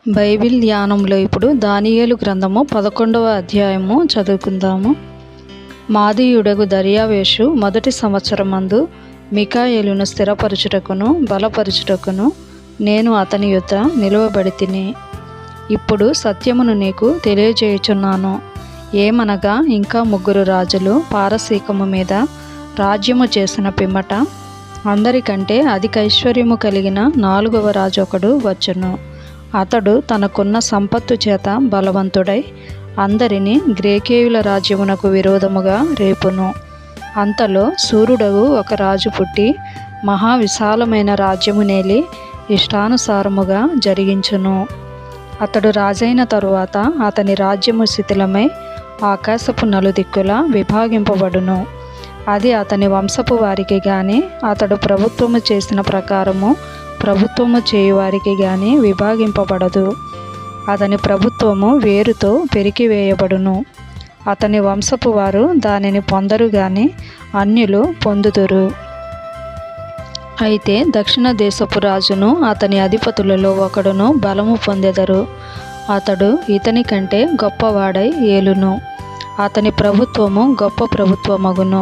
Bible ధ్యానంలో ఇప్పుడు దానియేలు గ్రంథము 11వ అధ్యాయము చదువుకుందాము. మాదీయుడగు దర్యావేషు మొదటి సంవత్సరమందు మికాయేలును స్థిరపరచుటకును బలపరచుటకును నేను అతని యొద్ద నిలువబడితిని. ఇప్పుడు సత్యమును నీకు తెలియజేయుచున్నాను. ఏమనగా ఇంకా 3 రాజులు పారసీకము మీద రాజ్యము చేసిన పిమ్మట అందరికంటే అధిక ఐశ్వర్యము కలిగిన 4వ రాజు ఒకడు వచ్చును. అతడు తనకున్న సంపత్తు చేత బలవంతుడై అందరినీ గ్రేకేయుల రాజ్యమునకు విరోధముగా రేపును. అంతలో సూర్యుడగు ఒక రాజు పుట్టి మహా విశాలమైన రాజ్యము నేలి ఇష్టానుసారముగా జరిగించును. అతడు రాజైన తరువాత అతని రాజ్యము శిథిలమై ఆకాశపు నలుదిక్కులా విభాగింపబడును. అది అతని వంశపు వారికి గాని అతడు ప్రభుత్వము చేసిన ప్రకారము ప్రభుత్వము చేయువారికి గాని విభాగింపబడదు. అతని ప్రభుత్వము వేరుతో పెరికివేయబడును. అతని వంశపు వారు దానిని పొందరు గాని అన్యులు పొందుదురు. అయితే దక్షిణ దేశపు రాజును అతని అధిపతులలో ఒకడును బలము పొందెదరు. అతడు ఇతని కంటే గొప్పవాడై ఏలును. అతని ప్రభుత్వము గొప్ప ప్రభుత్వమగును.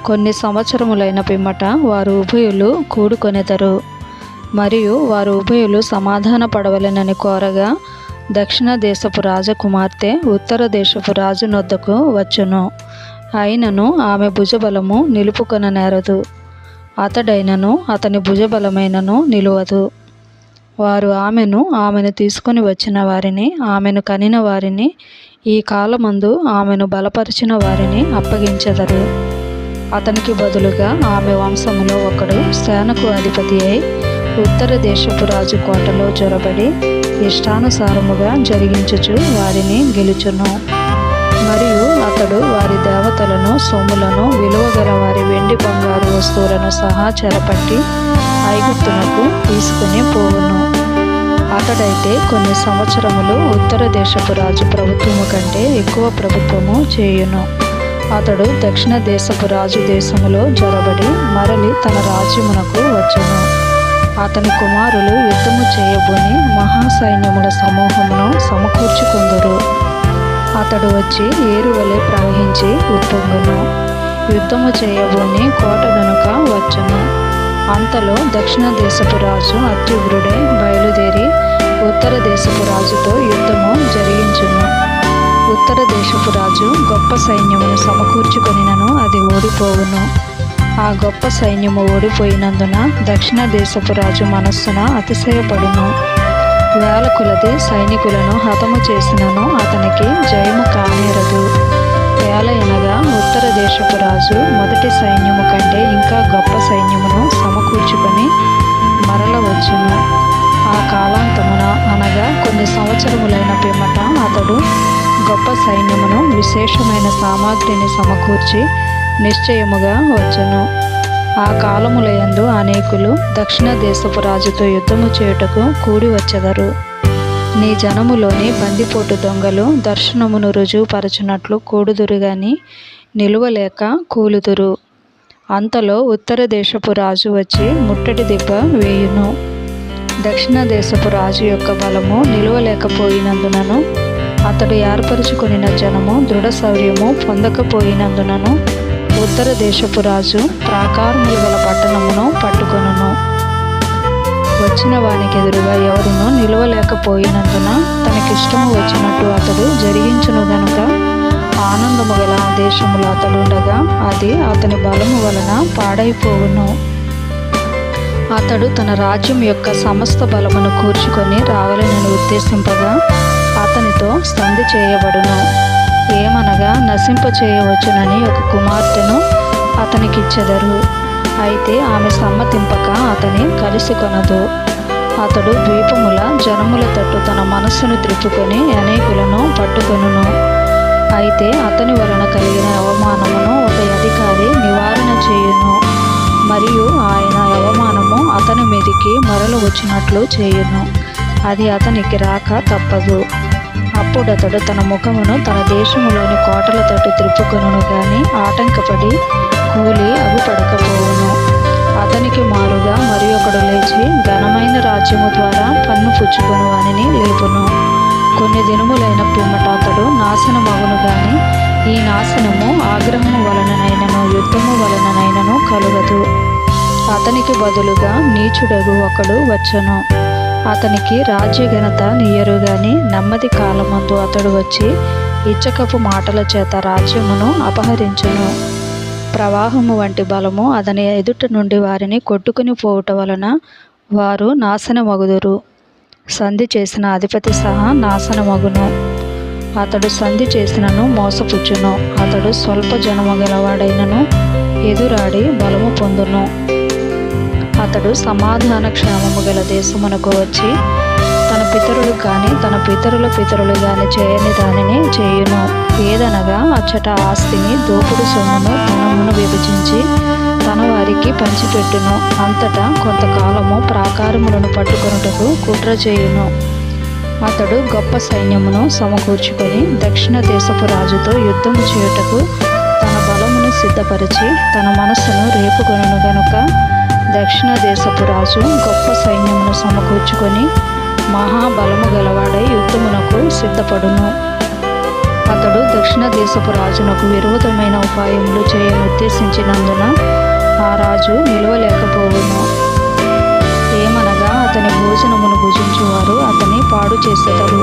కొన్ని సంవత్సరములైన పిమ్మట వారు ఉభయులు కూడుకొనెదరు. మరియు వారు ఉభయులు సమాధాన పడవలెనని కోరగా దక్షిణ దేశపు రాజకుమార్తె ఉత్తర దేశపు రాజు నొద్దకు వచ్చును. అయినను ఆమె భుజబలము నిలుపుకొననేరదు. అతడైనను అతని భుజబలమైనను నిలువదు. వారు ఆమెను తీసుకొని వచ్చిన వారిని ఆమెను కనిన వారిని ఈ కాలమందు ఆమెను బలపరిచిన వారిని అప్పగించెదరు. అతనికి బదులుగా ఆమె వంశములో ఒకడు సేనకు అధిపతి అయి ఉత్తర దేశపు రాజు కోటలో జొరబడి ఇష్టానుసారముగా జరిగించుచు వారిని గెలుచును. మరియు అతడు వారి దేవతలను సొమ్ములను విలువగల వారి వెండి బంగారు వస్తువులను సహా చెరపట్టి ఐగుప్తునకు తీసుకుని పోవును. అతడైతే కొన్ని సంవత్సరములు ఉత్తర దేశపు రాజు ప్రభుత్వము కంటే ఎక్కువ ప్రభుత్వము చేయును. అతడు దక్షిణ దేశపు రాజు దేశములో జొరబడి మరలి తన రాజ్యమునకు వచ్చును. అతని కుమారులు యుద్ధము చేయబోని మహాసైన్యముల సమూహమును సమకూర్చుకొందురు. అతడు వచ్చి ఏరువలె ప్రవహించి ఉప్పొంగును. యుద్ధము చేయబోని కోట వెనుక వచ్చును. అంతలో దక్షిణ దేశపు రాజు అత్యుగ్రుడై బయలుదేరి ఉత్తర దేశపు రాజుతో యుద్ధము జరిగించును. ఉత్తర దేశపు రాజు గొప్ప సైన్యమును సమకూర్చుకొనినను అది ఓడిపోవును. ఆ గొప్ప సైన్యము ఓడిపోయినందున దక్షిణ దేశపు రాజు మనస్సున అతిశయపడును. వేల కొలది సైనికులను హతము చేసినను అతనికి జయము కానేరదు. ఏలయనగా ఉత్తర దేశపు రాజు మొదటి సైన్యము కంటే ఇంకా గొప్ప సైన్యమును సమకూర్చుకొని మరల వచ్చును. ఆ కాలాంతమున అనగా కొన్ని సంవత్సరములైన పిమ్మట అతడు గొప్ప సైన్యమును విశేషమైన సామాగ్రిని సమకూర్చి నిశ్చయముగా వచ్చును. ఆ కాలములయందు అనేకులు దక్షిణ దేశపు రాజుతో యుద్ధము చేయుటకు కూడి వచ్చెదరు. నీ జనములోని బందిపోటు దొంగలు దర్శనమును రుజువుపరచునట్లు కూడుదురు గాని నిలువలేక కూలుదురు. అంతలో ఉత్తర దేశపు రాజు వచ్చి ముట్టడి దెబ్బ వేయును. దక్షిణ దేశపు రాజు యొక్క బలము నిలువలేకపోయినందునను అతడు ఏర్పరచుకొనిన జనము దృఢ శౌర్యము పొందకపోయినందునను ఉత్తర దేశపు రాజు ప్రాకారములు గల పట్టణమును పట్టుకొనును. వచ్చిన వానికి ఎదురుగా ఎవరునూ నిలవలేకపోయినందున తనకిష్టము వచ్చినట్టు అతడు జరిగించును గనుక ఆనందము గల దేశములో అతడుండగా అది అతని బలము వలన పాడైపోవును. అతడు తన రాజ్యం యొక్క సమస్త బలమును కూర్చుకొని రావాలని ఉద్దేశింపగా అతనితో సంధి చేయబడును. ఏమనగా నశింపచేయవచ్చునని ఒక కుమార్తెను అతనికిచ్చెదరు. అయితే ఆమె సమ్మతింపక అతని కలిసి కొనదు. అతడు ద్వీపముల జనముల తట్టు తన మనస్సును త్రిప్పుకొని అనేకులను పట్టుకొనును. అయితే అతని వలన కలిగిన అవమానమును ఒక అధికారి నివారణ చేయును. మరియు ఆయన అవమానము అతని మీదికి మరల వచ్చినట్లు చేయును. అది అతనికి రాక తప్పదు. అప్పుడతడు తన ముఖమును తన దేశములోని కోటల తట్టు త్రిప్పుకొనును గాని ఆటంకపడి కూలి అగుపడకపోవును. అతనికి మారుగా మరి ఒకడు లేచి ఘనమైన రాజ్యము ద్వారా పన్ను పుచ్చుకొని వానిని లేపును. కొన్ని దినములైన పిమ్మట అతడు నాశనమగును గాని ఈ నాశనము ఆగ్రహము వలననైనను యుద్ధము వలననైనను కలుగదు. అతనికి బదులుగా నీచుడగు ఒకడు వచ్చెను. అతనికి రాజ్యఘనత నీయరు గాని నెమ్మది కాలమందు అతడు వచ్చి ఇచ్చకపు మాటల చేత రాజ్యమును అపహరించును. ప్రవాహము వంటి బలము అతని ఎదుట నుండి వారిని కొట్టుకుని పోవుట వలన వారు నాశనమగుదురు. సంధి చేసిన అధిపతి సహా నాశనమగును. అతడు సంధి చేసినను మోసపుచ్చును. అతడు స్వల్ప జనము గలవాడైనను ఎదురాడి బలము పొందును. అతడు సమాధాన క్షేమము గల దేశమునకు వచ్చి తన పితరులు కానీ తన పితరుల పితరులు కానీ చేయని దానిని చేయును. ఏదనగా అచ్చట ఆస్తిని దోపుడు సొమ్మును ధనమును విభజించి తన వారికి పంచిపెట్టును. అంతటా కొంతకాలము ప్రాకారములను పట్టుకొనుటకు కుట్ర చేయును. అతడు గొప్ప సైన్యమును సమకూర్చుకొని దక్షిణ దేశపు రాజుతో యుద్ధము చేయుటకు తన బలమును సిద్ధపరిచి తన మనస్సును రేపుకొనును గనుక దక్షిణ దేశపు రాజు గొప్ప సైన్యమును సమకూర్చుకొని మహాబలము గలవాడై యుద్ధమునకు సిద్ధపడును. అతడు దక్షిణ దేశపు రాజునకు విరోధమైన ఉపాయములు చేయనుద్దేశించినందున ఆ రాజు నిలవలేకపోవును. ఏమనగా అతని భోజనమును భుజించువారు అతని పాడు చేసెదరు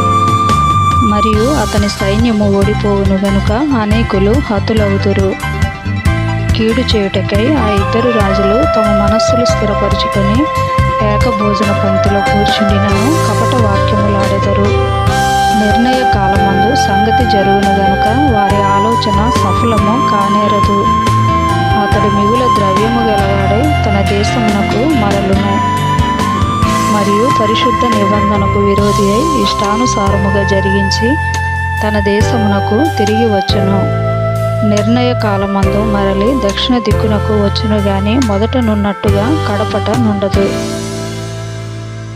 మరియు అతని సైన్యము ఓడిపోవును గనుక అనేకులు హతులవుదురు. కీడు చేయుటకై ఆ ఇద్దరు రాజులు తమ మనస్సులు స్థిరపరుచుకొని ఏకభోజన పంక్తిలో కూర్చుండినను కపట వాక్యములాడెదరు. నిర్ణయ కాలమందు సంగతి జరుగును గనుక వారి ఆలోచన సఫలము కానేరదు. అతడు మిగుల ద్రవ్యము గలవాడై తన దేశమునకు మరలును మరియు పరిశుద్ధ నిబంధనకు విరోధి అయి ఇష్టానుసారముగా జరిగించి తన దేశమునకు తిరిగి వచ్చును. నిర్ణయ కాలమందు మరలి దక్షిణ దిక్కునకు వచ్చును గాని మొదట నున్నట్టుగా కడపట నుండదు.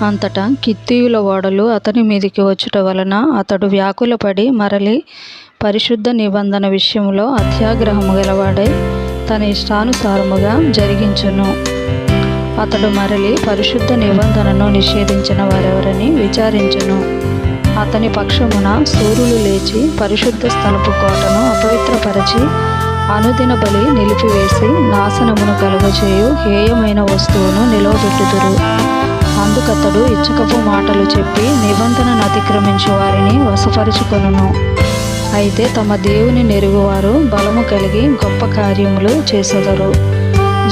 అంతటా కిత్తీయుల ఓడలు అతని మీదికి వచ్చుట వలన అతడు వ్యాకులపడి మరలి పరిశుద్ధ నిబంధన విషయంలో అత్యాగ్రహము గలవాడై తన ఇష్టానుసారముగా జరిగించును. అతడు మరలి పరిశుద్ధ నిబంధనను నిషేధించిన వారెవరని విచారించును. అతని పక్షమున సూర్యులు లేచి పరిశుద్ధ స్థలపు కోటను అపవిత్రపరచి అనుదిన బలి నిలిపివేసి నాశనమును కలుగచేయు హేయమైన వస్తువును నిలవబెట్టుదురు. అందుకతడు ఇచ్చకపు మాటలు చెప్పి నిబంధనను అతిక్రమించు వారిని వశపరుచుకొనును. అయితే తమ దేవుని నెరుగువారు బలము కలిగి గొప్ప కార్యములు చేసెదరు.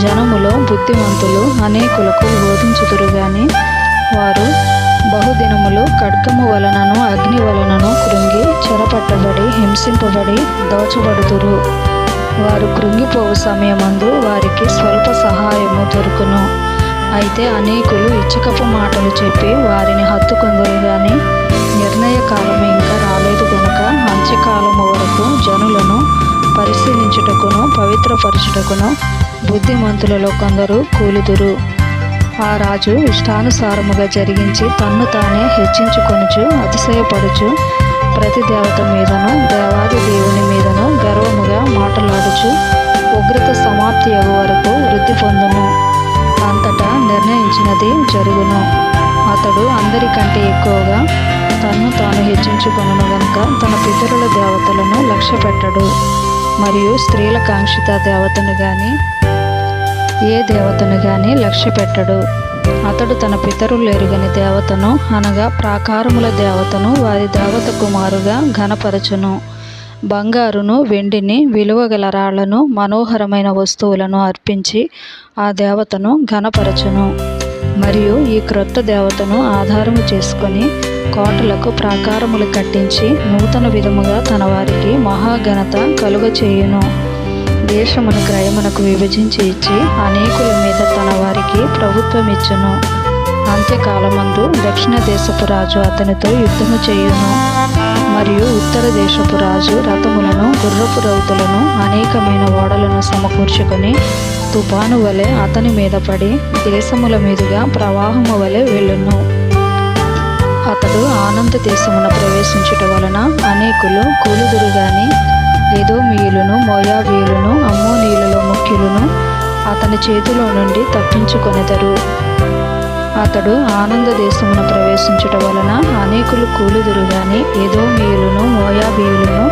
జనములో బుద్ధిమంతులు అనేకులకు బోధించుదురు గాని వారు బహుదినములు ఖడ్గము వలనను అగ్ని వలనను కృంగి చెరపట్టబడి హింసింపబడి దోచబడుదురు. వారు కృంగిపోవు సమయమందు వారికి స్వల్ప సహాయము దొరుకును. అయితే అనేకులు ఇచ్చకపు మాటలు చెప్పి వారిని హత్తుకొందురు గాని నిర్ణయ కాలము ఇంకా రాలేదు గనుక అంత్యకాలము వరకు జనులను పరిశీలించుటకును పవిత్రపరచుటకును బుద్ధిమంతులలో కొందరు కూలుదురు. ఆ రాజు ఇష్టానుసారముగా జరిగించి తన్ను తానే హెచ్చించుకొనుచు అతిశయపడుచు ప్రతి దేవత మీదను దేవాది దేవుని మీదను గర్వముగా మాటలాడుచు ఉగ్రత సమాప్తి అగు వరకు వృద్ధి పొందును. అంతటా నిర్ణయించినది జరుగును. అతడు అందరికంటే ఎక్కువగా తన్ను తాను హెచ్చించుకొనును గనుక తన పితరుల దేవతలను లక్ష్యపెట్టడు మరియు స్త్రీల కాంక్షిత దేవతను గాని ఏ దేవతను గాని లక్ష్యపెట్టడు. అతడు తన పితరులు ఎరుగని దేవతను అనగా ప్రాకారముల దేవతను వారి దేవత కుమారుగా ఘనపరచును. బంగారును వెండిని విలువగల రాళ్లను మనోహరమైన వస్తువులను అర్పించి ఆ దేవతను ఘనపరచును. మరియు ఈ క్రొత్త దేవతను ఆధారము చేసుకొని కోటలకు ప్రాకారములు కట్టించి నూతన విధముగా తన వారికి మహాఘనత కలుగచేయును. దేశమును క్రయమునకు విభజించి ఇచ్చి అనేకుల మీద తన వారికి ప్రభుత్వం ఇచ్చును. అంత్యకాలమందు దక్షిణ దేశపు రాజు అతనితో యుద్ధము చేయును. మరియు ఉత్తర దేశపు రాజు రథములను గుర్రపు రౌతులను అనేకమైన ఓడలను సమకూర్చుకొని తుఫాను వలె అతని మీద పడి దేశముల మీదుగా ప్రవాహము వలె వెళ్ళును. అతడు ఆనంద దేశమున ప్రవేశించుట వలన అనేకులు కూలుదురు గాని ఎదోమీయులను మోయాబీయులను అమ్మోనీయులలో ముఖ్యులను అతని చేతిలో నుండి తప్పించుకొనెదరు. అతడు ఆనంద దేశమును ప్రవేశించుట వలన అనేకులు కూలుదురు గాని ఎదోమీయులను, మోయాబీయులను,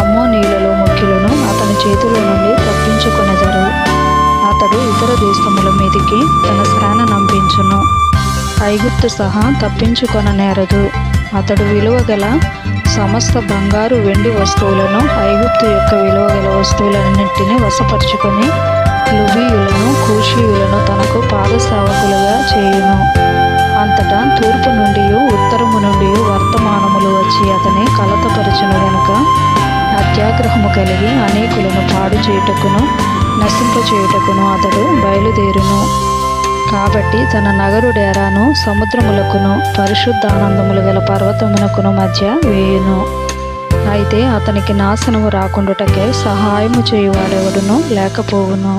అమ్మోనీయులలో ముఖ్యులను అతని చేతిలో నుండి తప్పించుకొనెదరు. అతడు ఇతర దేశముల మీదికి తన సేన నంపించును, ఐగుప్తు సహా తప్పించుకొననేరదు. అతడు విలువగల సమస్త బంగారు వెండి వస్తువులను, ఐగుప్తు యొక్క విలువగల వస్తువులన్నింటినీ వశపరుచుకొని లుబీయులను, కూషీయులను తనకు పాదసేవకులుగా చేయును. అంతటా తూర్పు నుండి ఉత్తరము నుండి వర్తమానములు వచ్చి అతని కలతపరచును గనుక అత్యాగ్రహము కలిగి అనేకులను పాడు చేయుటకును నశింపచేయుటకును అతడు బయలుదేరును. కాబట్టి తన నగరు డేరాను సముద్రములకును పరిశుద్ధానందములు గల పర్వతమునకును మధ్య వేయును. అయితే అతనికి నాశనము రాకుండుటకై సహాయము చేయువాడెవడునూ లేకపోవును.